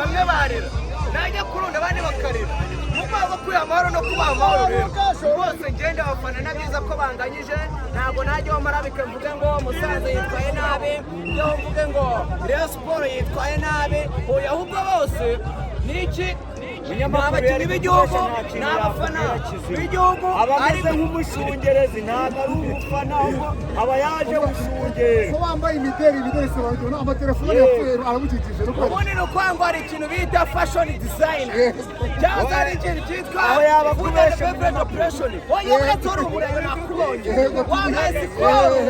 bamwe barira najya kurunda abandi bakarira mu rwego kuri amahoro no kubaha amahoro rero bose ngenda abafana nabyiza ko banganyije ntabwo najya marabike mvuge ngo Musanze yitwaye nabi yo mvuge ngo Rayon Sport yitwaye nabi oya ahubwo bose niki abakinnyi b'igihugu n'abafana b'igihugu abameze nk'umushungerezi ntabwo ari umufana aba yaje gushungera ko wambaye imideri sobanura amatelefone yapfuye arabukikije ubundi ni ukwangwa hari ikintu bita fashion design cyangwa hari ikintu cyitwa food and beverage operation wowe uratora uburere nakubonye wambaye sikoro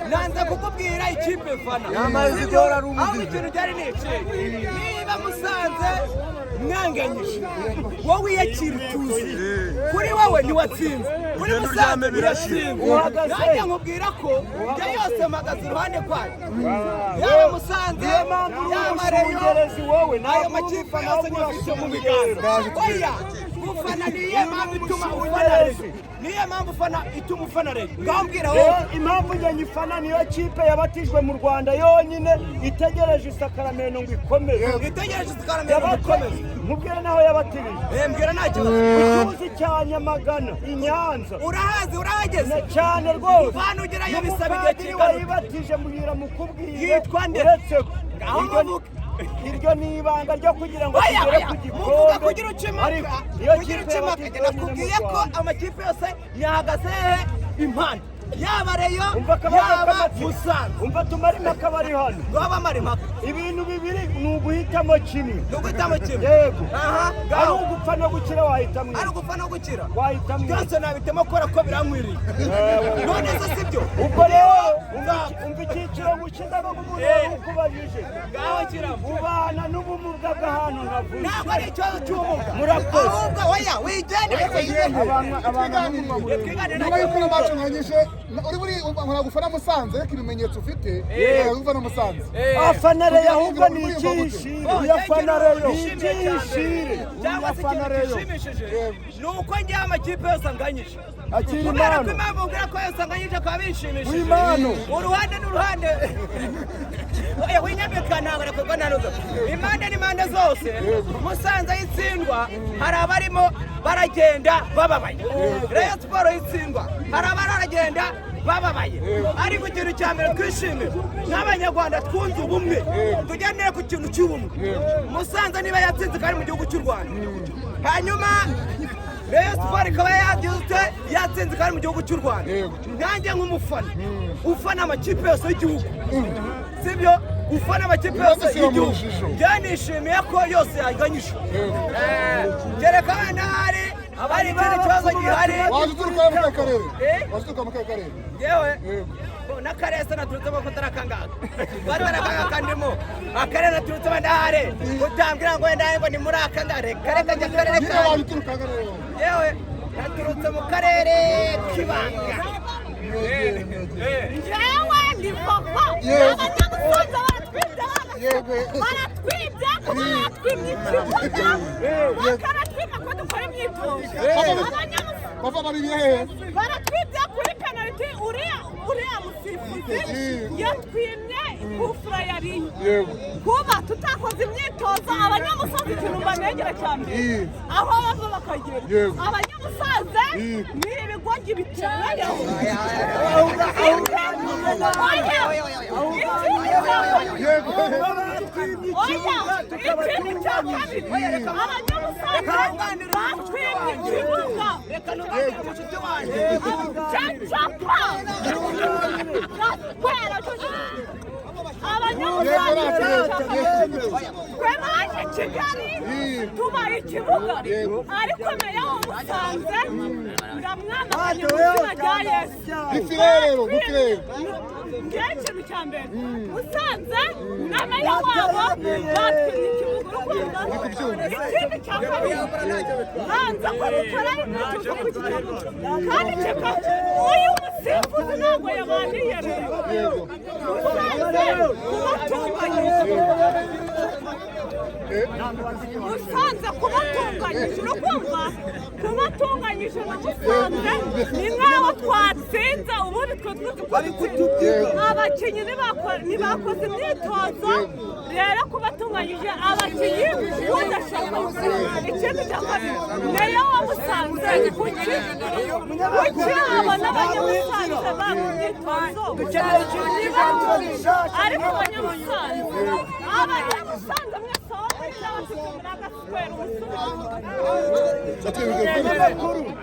nanze kukubwira ikipe fana yamaze igora ari aho ikintu cyari niki niba Musanze mwanganyije wowe yakira utuzi kuri wowe ntiwatsinze kuri Musanze birashinzwe nanjye nkubwira ko njye yose mpagaze iruhande rwayo yaba Musanze yaba Rayon ayo makipe yose nyafite mu biganza oya ufana niyo mpamvu ituma ufana Rayon niyo mpamvu ufana ituma ufana Rayon ngambwira wowe impamvu njye nyifana niyo kipe yabatijwe mu Rwanda yonyine itegereje isakaramento ngo ikomeze itegereje isakaramento ngo ikomeze mubwire naho yabatirije mbwira nta kibazo uzi cya Nyamagana i Nyanza urahazi urahageze cyane rwose hano ugerayo bisaba igihe kingana wayibatije mbwira mukubwire yitwa nde uretse aho muvuga iryo ni ibanga ryo kugira ngo tugere ku gikombe kugira ukimaka nakubwiye ko amakipe yose yahagaze impande yaba Rayon yaba Musanze umva tumara impaka bari hano baba mari impaka ibintu bibiri ni uguhitamo kimwe yego aha ari ugupfa no gukira wahitamo ari ugupfa no gukira wahitamo byose nabitemo kubera ko birankwiriye none se sibyo ubwo rero umva icyiciro gukiza no kumuntu ukubajije ngaho kiramo ubana n'ubumuga bw'ahantu navuze ntabwo ari ikibazo cy'ubumuga murakoze ahubwo oya wigende n'abayikora bacunganyije uri buri gufana Musanze ariko ibimenyetso ufite ufana Musanze afana Rayon ahubwo ni ikishire uyafana Rayon ikishire cyangwa se ikintu gishimishije ni uko njye amakipe yose anganyije akiri kubera ko impano impamvu ubwira ko yose anganyije akaba bishimishije w'imano uruhande n'uruhande oya winyambika ntabwo arakorwa na ruzo impande n'impande zose Musanze yitsindwa hari abarimo baragenda bababaye Rayon Sport yitsindwa hari abaragenda bababaye ariko ikintu cya mbere twishimira nk'abanyarwanda twunze ubumwe tugendere ku kintu cy'ubumwe Musanze niba yatsinze kandi mu gihugu cy'u Rwanda hanyuma Rayon Sport ikaba yatsinze kandi mu gihugu cy'u Rwanda nanjye nk'umufana ufana amakipe yose y'igihugu sibyo ufana amakipe yose y'igihugu byanishimiye ko yose yaganyije kereka wenda hari ikindi kibazo gihari waje uturuka mu karere yewe n'akarere se naturutsemo ko atarakangaka batarakanga kandimo akarere naturutsemo ndahare utambwira ngo wenda ngo ni muri akangare kare kajya akarere kawe yewe naturutse mu karere k'ibanga yewe ni papa abanyamusanze baratwibye kuba batwimye ikibuga bakaratwima ko dukora imyitozo baratwibye kuri penaliti uriya musifuzi yatwimye kufura yariye kuba tutakoze imyitozo abanyamusanze ikintu mbanegera cyane aho bava bakagera abanyamusanze ni ibigoryi biteye twebaje Kigali tubaye ikibuga ariko meya wa Musanze ndamwamaganye mu izina rya Yesu ikintu cya mbere Musanze na meya wabo batwimye ikibuga ikindi cya kabiri hanze ko dukora imyitozo ku kibuga kandi uyu musifuzi ntabwo yabaniyereye Musanze kubatunganyije urakumva kubatunganyije na Musanze ni nk'aho twatsinze ubundi twe tuzi ko dutsinze abakinnyi ntibakoze imyitozo rero kubatunganyije abakinnyi ikindi cya kabiri meya wa Musanze kuki abona abanyamusanze bari mu myitozo ariko abanyamusanze mwese aho muri n'abafite umuraga square umusubizo